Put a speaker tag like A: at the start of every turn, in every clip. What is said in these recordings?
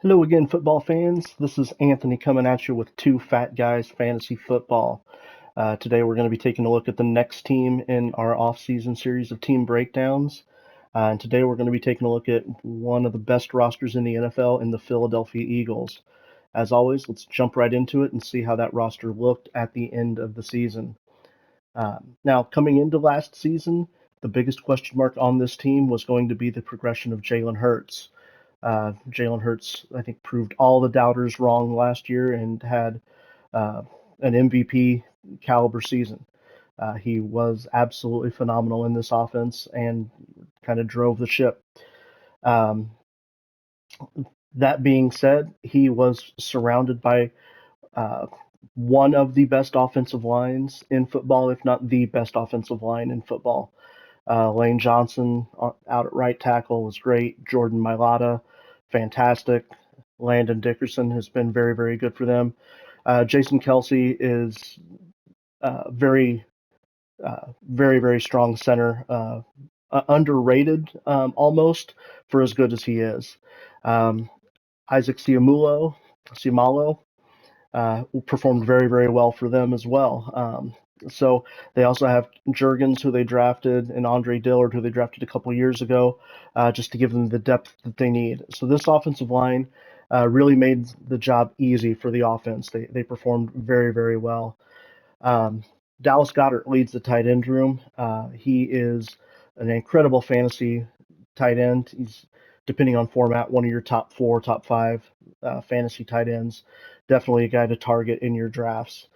A: Hello again, football fans. This is Anthony coming at you with Two Fat Guys Fantasy Football. Today we're going to be taking a look at the next team in our off-season series of team breakdowns. And today we're going to be taking a look at one of the best rosters in the NFL in the Philadelphia Eagles. As always, let's jump right into it and see how that roster looked at the end of the season. Now, coming into last season, the biggest question mark on this team was going to be the progression of Jalen Hurts. Jalen Hurts, I think, proved all the doubters wrong last year and had uh, an MVP caliber season. He was absolutely phenomenal in this offense and kind of drove the ship. Um, that being said, he was surrounded by uh, one of the best offensive lines in football, if not the best offensive line in football. Lane Johnson out at right tackle was great. Jordan Mailata, fantastic. Landon Dickerson has been very, very good for them. Jason Kelsey is very, very strong center. Underrated almost for as good as he is. Um, Isaac Siamalo performed very, very well for them as well. So they also have Jurgens, who they drafted, and Andre Dillard, who they drafted a couple years ago, just to give them the depth that they need. So this offensive line really made the job easy for the offense. They performed very, very well. Um, Dallas Goedert leads the tight end room. He is an incredible fantasy tight end. He's, depending on format, one of your top four, top five fantasy tight ends. Definitely a guy to target in your drafts.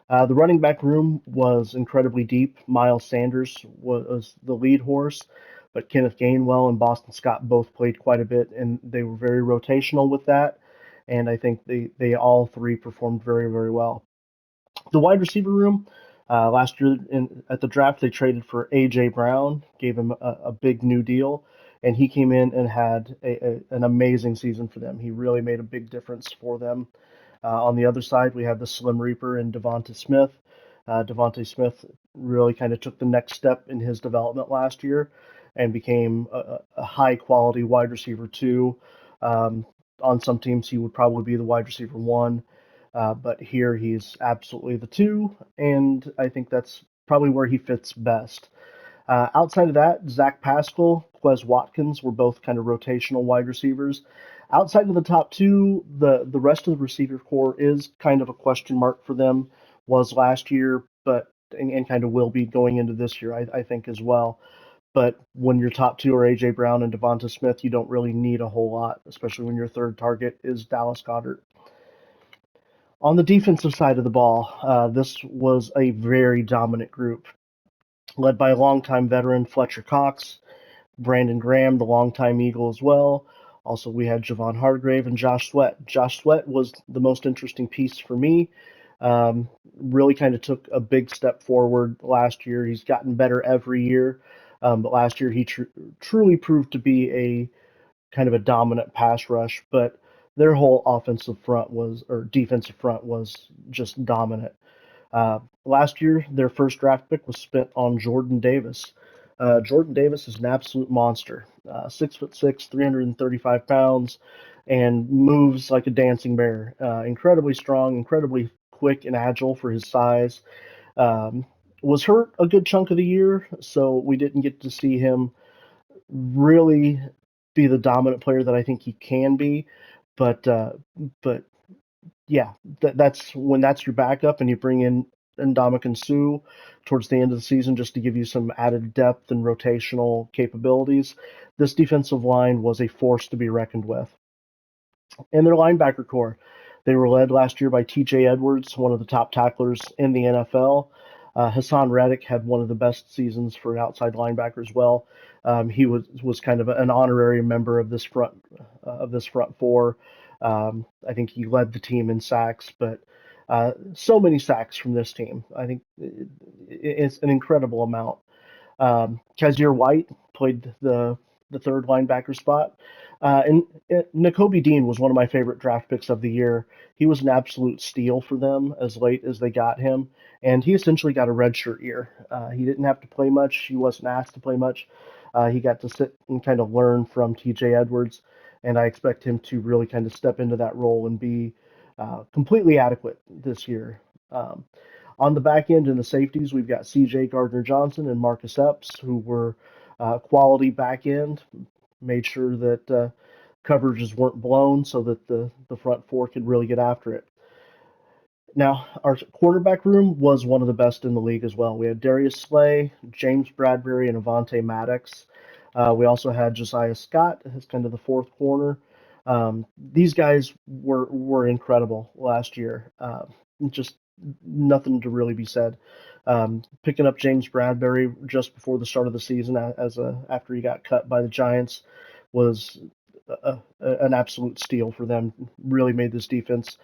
A: The running back room was incredibly deep. Miles Sanders was the lead horse, but Kenneth Gainwell and Boston Scott both played quite a bit, and they were very rotational with that. And I think they all three performed very, very well. The wide receiver room, last year at the draft, they traded for A.J. Brown, gave him a big new deal, and he came in and had an amazing season for them. He really made a big difference for them. On the other side, we have the Slim Reaper and Devonta Smith. Devonta Smith really kind of took the next step in his development last year and became a high quality wide receiver two. Um, on some teams, he would probably be the wide receiver one. But here he's absolutely the two, and I think that's probably where he fits best. Outside of that, Zach Pascal, Quez Watkins were both kind of rotational wide receivers. Outside of the top two, the rest of the receiver core is kind of a question mark for them. Was last year, but and kind of will be going into this year, I think as well. But when your top two are AJ Brown and Devonta Smith, you don't really need a whole lot, especially when your third target is Dallas Goedert. On the defensive side of the ball, this was a very dominant group, led by longtime veteran Fletcher Cox, Brandon Graham, the longtime Eagle as well. Also, we had Javon Hargrave and Josh Sweat. Josh Sweat was the most interesting piece for me. Really kind of took a big step forward last year. He's gotten better every year, but last year he truly proved to be a kind of a dominant pass rush, but their whole offensive front was, or defensive front was just dominant. Last year, their first draft pick was spent on Jordan Davis. Jordan Davis is an absolute monster. 6'6", 335 pounds, and moves like a dancing bear. Incredibly strong, incredibly quick and agile for his size. Um, was hurt a good chunk of the year, so we didn't get to see him really be the dominant player that I think he can be. But uh, but yeah, that's when that's your backup, and you bring in Ndamukong Suh towards the end of the season just to give you some added depth and rotational capabilities. This defensive line was a force to be reckoned with. And their linebacker core, they were led last year by T.J. Edwards, one of the top tacklers in the NFL. Hassan Reddick had one of the best seasons for an outside linebacker as well. He was kind of an honorary member of this front four. I think he led the team in sacks, but so many sacks from this team. I think it's an incredible amount. Kazir White played the third linebacker spot. And N'Kobe Dean was one of my favorite draft picks of the year. He was an absolute steal for them as late as they got him, and he essentially got a redshirt year. He didn't have to play much. He wasn't asked to play much. He got to sit and kind of learn from T.J. Edwards, and I expect him to really kind of step into that role and be completely adequate this year. Um, on the back end in the safeties, we've got C.J. Gardner-Johnson and Marcus Epps, who were quality back end, made sure that coverages weren't blown so that the front four could really get after it. Now, our quarterback room was one of the best in the league as well. We had Darius Slay, James Bradbury, and Avonte Maddox. We also had Josiah Scott as kind of the fourth corner. These guys were incredible last year. Just nothing to really be said. Picking up James Bradbury just before the start of the season, after he got cut by the Giants, was an absolute steal for them. Really made this defense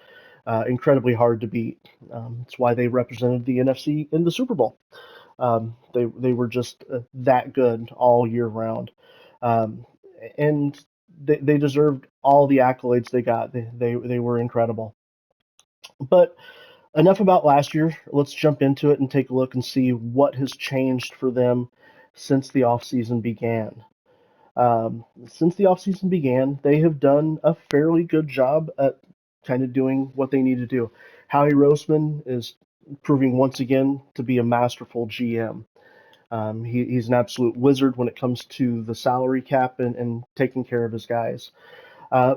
A: incredibly hard to beat. That's why they represented the NFC in the Super Bowl. They were just that good all year round, um, and they deserved all the accolades they got. They were incredible. But enough about last year. Let's jump into it and take a look and see what has changed for them since the offseason began. Since the offseason began, they have done a fairly good job at kind of doing what they need to do. Howie Roseman is proving once again to be a masterful GM. He's an absolute wizard when it comes to the salary cap and taking care of his guys.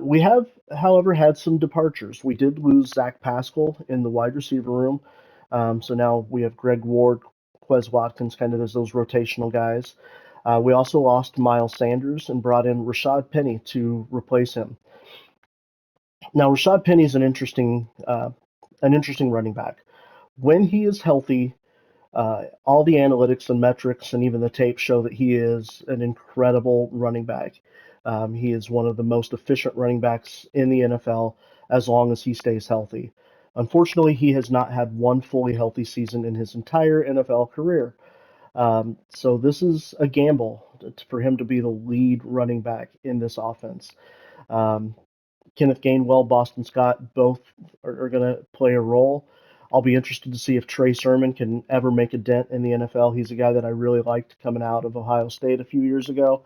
A: We have, however, had some departures. We did lose Zach Pascal in the wide receiver room. So now we have Greg Ward, Quez Watkins, kind of as those rotational guys. We also lost Miles Sanders and brought in Rashad Penny to replace him. Now, Rashad Penny is an interesting running back. When he is healthy, all the analytics and metrics and even the tape show that he is an incredible running back. He is one of the most efficient running backs in the NFL as long as he stays healthy. Unfortunately, he has not had one fully healthy season in his entire NFL career. So this is a gamble for him to be the lead running back in this offense. Um, Kenneth Gainwell, Boston Scott, both are going to play a role. I'll be interested to see if Trey Sermon can ever make a dent in the NFL. He's a guy that I really liked coming out of Ohio State a few years ago,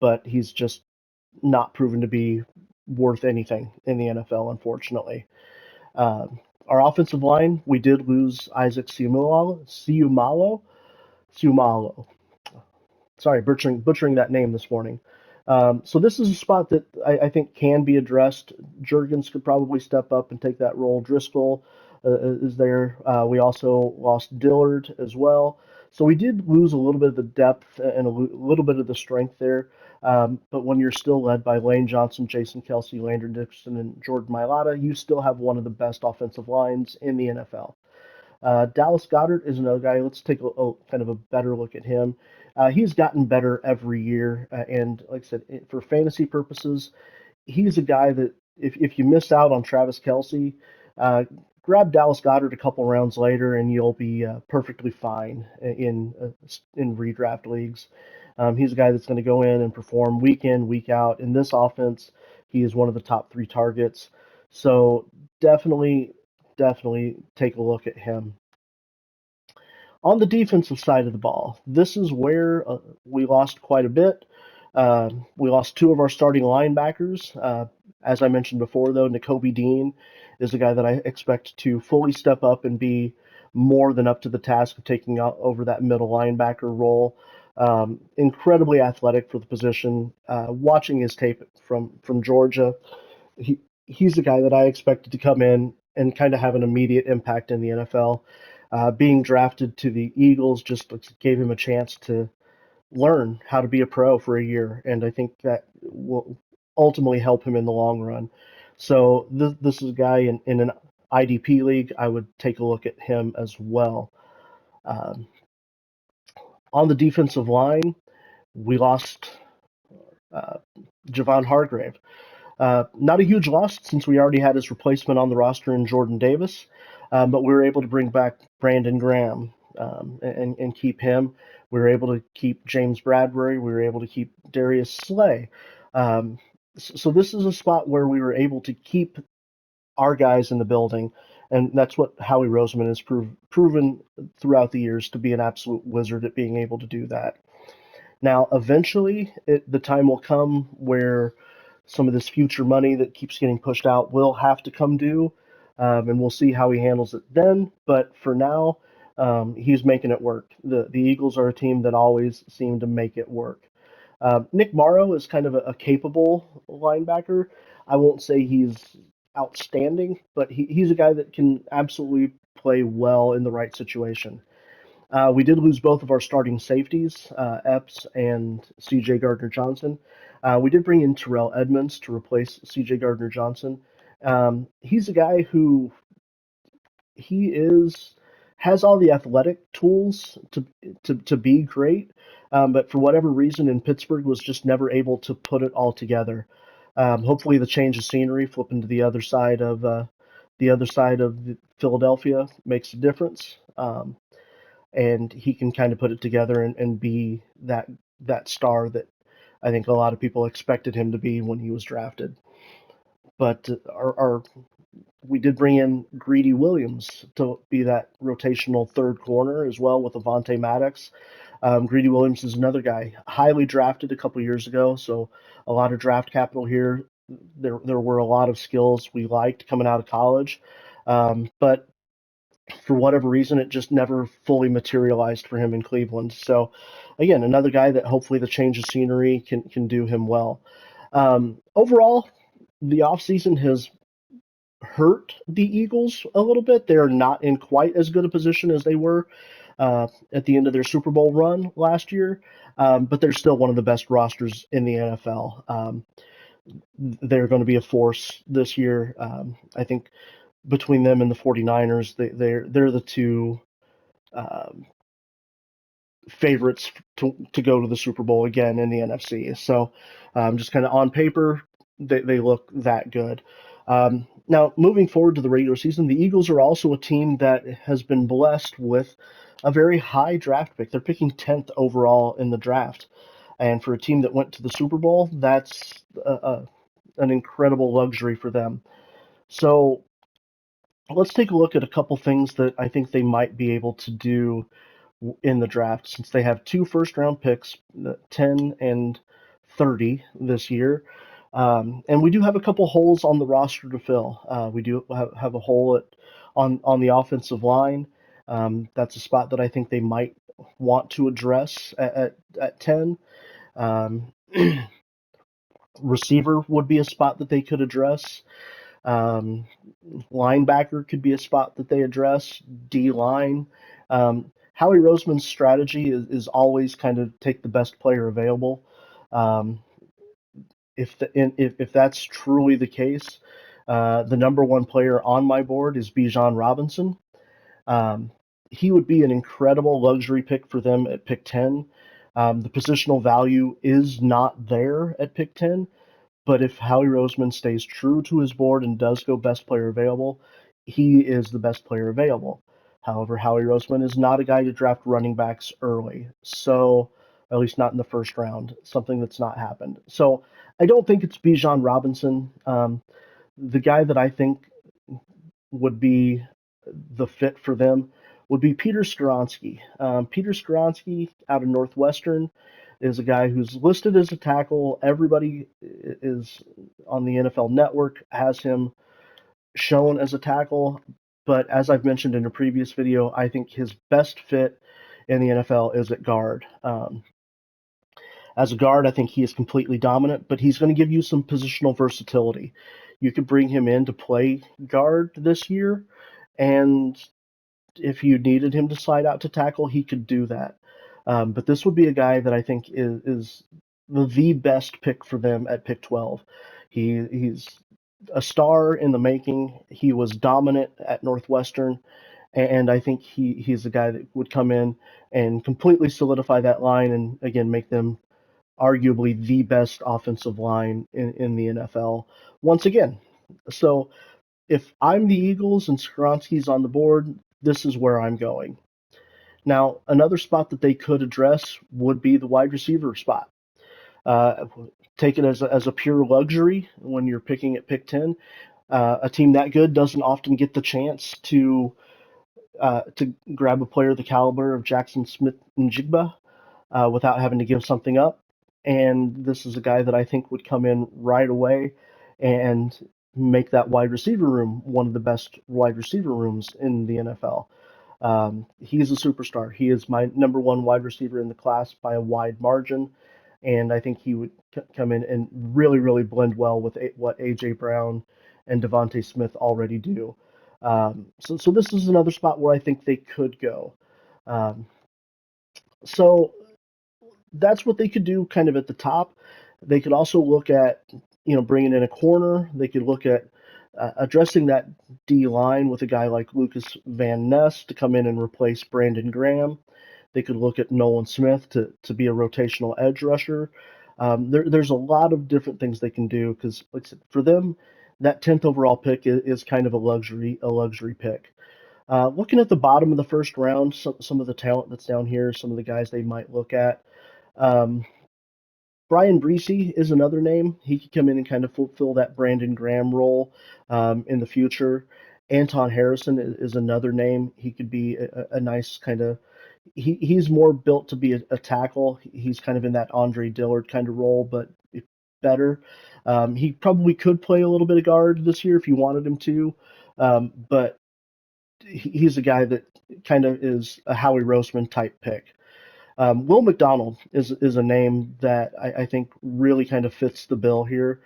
A: but he's just not proven to be worth anything in the NFL, unfortunately. Uh, our offensive line, we did lose Isaac Siumalo. Sorry, butchering that name this morning. So this is a spot that I think can be addressed. Jurgens could probably step up and take that role. Driscoll is there. We also lost Dillard as well. So we did lose a little bit of the depth and a little bit of the strength there. But when you're still led by Lane Johnson, Jason Kelsey, Landon Dixon, and Jordan Mailata, you still have one of the best offensive lines in the NFL. Dallas Goddard is another guy. Let's take a kind of a better look at him. He's gotten better every year, and like I said, for fantasy purposes, he's a guy that if you miss out on Travis Kelsey, uh, grab Dallas Goddard a couple rounds later, and you'll be perfectly fine in redraft leagues. He's a guy that's going to go in and perform week in, week out. In this offense, he is one of the top three targets. So definitely take a look at him. On the defensive side of the ball, this is where we lost quite a bit. We lost two of our starting linebackers. As I mentioned before, though, Nakobe Dean is a guy that I expect to fully step up and be more than up to the task of taking over that middle linebacker role. Incredibly athletic for the position. Watching his tape from Georgia, he's a guy that I expected to come in and kind of have an immediate impact in the NFL. Being drafted to the Eagles just gave him a chance to learn how to be a pro for a year, and I think that will ultimately help him in the long run. So this is a guy in an IDP league. I would take a look at him as well. Um, on the defensive line, we lost uh, Javon Hargrave. Not a huge loss since we already had his replacement on the roster in Jordan Davis, but we were able to bring back Brandon Graham and keep him. We were able to keep James Bradbury. We were able to keep Darius Slay. So this is a spot where we were able to keep our guys in the building, and that's what Howie Roseman has proven throughout the years to be an absolute wizard at being able to do that. Now, eventually, the time will come where some of this future money that keeps getting pushed out will have to come due, and we'll see how he handles it then. But for now, he's making it work. The Eagles are a team that always seem to make it work. Nick Morrow is kind of a capable linebacker. I won't say he's outstanding, but he's a guy that can absolutely play well in the right situation. We did lose both of our starting safeties, Epps and C.J. Gardner-Johnson. We did bring in Terrell Edmonds to replace C.J. Gardner-Johnson. He's a guy who he is has all the athletic tools to be great, but for whatever reason in Pittsburgh was just never able to put it all together. Hopefully, the change of scenery, flipping to the other side of Philadelphia, makes a difference, and he can kind of put it together and be that star that I think a lot of people expected him to be when he was drafted. But our we did bring in Greedy Williams to be that rotational third corner as well with Avonte Maddox. Greedy Williams is another guy highly drafted a couple years ago, so a lot of draft capital here. There were a lot of skills we liked coming out of college, but for whatever reason, it just never fully materialized for him in Cleveland. So, again, another guy that hopefully the change of scenery can do him well. Overall, the offseason has hurt the Eagles a little bit. They're not in quite as good a position as they were at the end of their Super Bowl run last year, but they're still one of the best rosters in the NFL. They're going to be a force this year. I think between them and the 49ers, they're the two um, favorites to go to the Super Bowl again in the NFC. So just kind of on paper, they look that good. Now, moving forward to the regular season, the Eagles are also a team that has been blessed with a very high draft pick. They're picking 10th overall in the draft. And for a team that went to the Super Bowl, that's an incredible luxury for them. So let's take a look at a couple things that I think they might be able to do in the draft, since they have two first round picks, 10 and 30 this year. And we do have a couple holes on the roster to fill. We do have a hole on the offensive line. That's a spot that I think they might want to address at 10. Um, receiver would be a spot that they could address. Um, linebacker could be a spot that they address. D line. Howie Roseman's strategy is always kind of take the best player available. Um, if that's truly the case, the number one player on my board is Bijan Robinson. Um, he would be an incredible luxury pick for them at pick 10. The positional value is not there at pick 10, but if Howie Roseman stays true to his board and does go best player available, he is the best player available. However, Howie Roseman is not a guy to draft running backs early, so at least not in the first round, something that's not happened. So I don't think it's Bijan Robinson. The guy that I think would be the fit for them would be Peter Skoronski. Peter Skoronski out of Northwestern is a guy who's listed as a tackle. Everybody is on the NFL Network has him shown as a tackle, but as I've mentioned in a previous video, I think his best fit in the NFL is at guard. As a guard, I think he is completely dominant, but he's going to give you some positional versatility. You could bring him in to play guard this year, and if you needed him to slide out to tackle, he could do that. But this would be a guy that I think is the best pick for them at pick 12. He's a star in the making. He was dominant at Northwestern, and I think he's a guy that would come in and completely solidify that line and again make them arguably the best offensive line in the NFL once again. So if I'm the Eagles and Skoronski's on the board, this is where I'm going. Now, another spot that they could address would be the wide receiver spot. Uh, take it as a pure luxury when you're picking at pick 10. A team that good doesn't often get the chance to grab a player the caliber of Jackson Smith and Jigba without having to give something up. and this is a guy that I think would come in right away and make that wide receiver room one of the best wide receiver rooms in the NFL. He's a superstar. He is my number one wide receiver in the class by a wide margin, and I think he would come in and really, really blend well with what AJ Brown and Devontae Smith already do. So this is another spot where I think they could go. Um, so that's what they could do kind of at the top. They could also look at, bringing in a corner. They could look at addressing that D line with a guy like Lucas Van Ness to come in and replace Brandon Graham. They could look at Nolan Smith to be a rotational edge rusher. There's a lot of different things they can do because, like I said, for them, that 10th overall pick is kind of a luxury pick. Looking at the bottom of the first round, some of the talent that's down here, some of the guys they might look at. Um, Brian Breesy is another name. He could come in and kind of fulfill that Brandon Graham role in the future. Anton Harrison is another name. He could be a nice kind of. He's more built to be a tackle. He's kind of in that Andre Dillard kind of role, but better. He probably could play a little bit of guard this year if you wanted him to, but he's a guy that kind of is a Howie Roseman type pick. Will McDonald is a name that I think really kind of fits the bill here.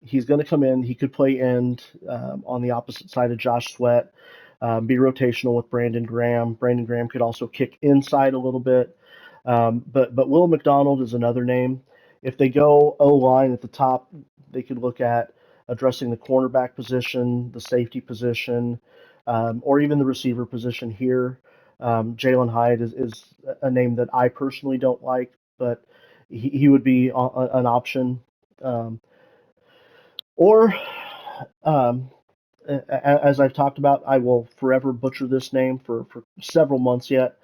A: He's going to come in. He could play end on the opposite side of Josh Sweat, be rotational with Brandon Graham. Brandon Graham could also kick inside a little bit. But Will McDonald is another name. If they go O line at the top, they could look at addressing the cornerback position, the safety position, or even the receiver position here. Jalen Hyde is a name that I personally don't like, but he would be an option. Um, or, um, as I've talked about, I will forever butcher this name for several months yet.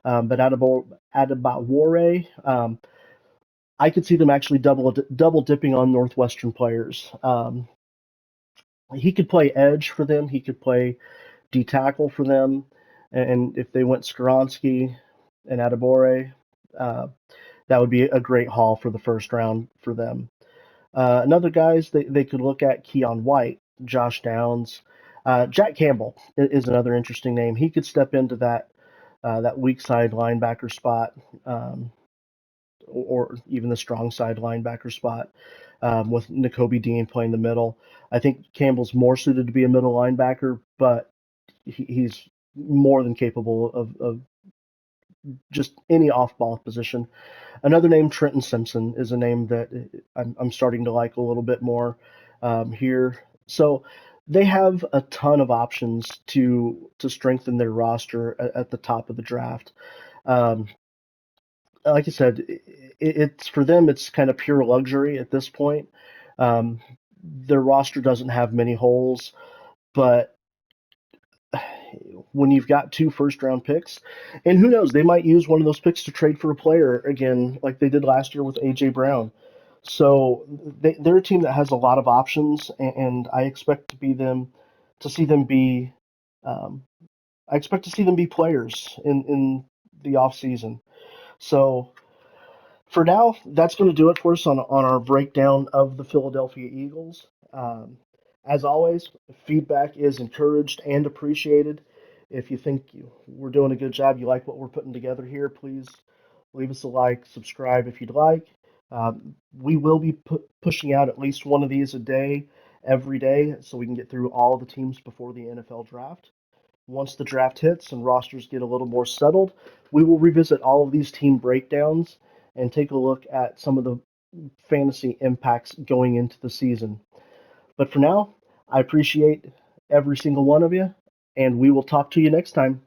A: But Adebawore, I could see them actually double dipping on Northwestern players. He could play edge for them. He could play D tackle for them. And if they went Skoronsky and Adebawore, uh, that would be a great haul for the first round for them. Another guys they could look at Keon White, Josh Downs, Jack Campbell is another interesting name. He could step into that weak side linebacker spot, or even the strong side linebacker spot, with N'Kobe Dean playing the middle. I think Campbell's more suited to be a middle linebacker, but he's more than capable of just any off-ball position. Another name, Trenton Simpson, is a name that I'm starting to like a little bit more here. So they have a ton of options to strengthen their roster at the top of the draft. Um, like I said, it's for them. It's kind of pure luxury at this point. Um, their roster doesn't have many holes, but when you've got two first round picks, and who knows, they might use one of those picks to trade for a player again, like they did last year with AJ Brown. So they're a team that has a lot of options, and I expect to see them be, um, I expect to see them be players in the off season. So for now, that's going to do it for us on our breakdown of the Philadelphia Eagles. As always, feedback is encouraged and appreciated. If you think we're doing a good job, you like what we're putting together here, please leave us a like, subscribe if you'd like. We will be pushing out at least one of these a day, every day, so we can get through all the teams before the NFL draft. Once the draft hits and rosters get a little more settled, we will revisit all of these team breakdowns and take a look at some of the fantasy impacts going into the season. But for now, I appreciate every single one of you, and we will talk to you next time.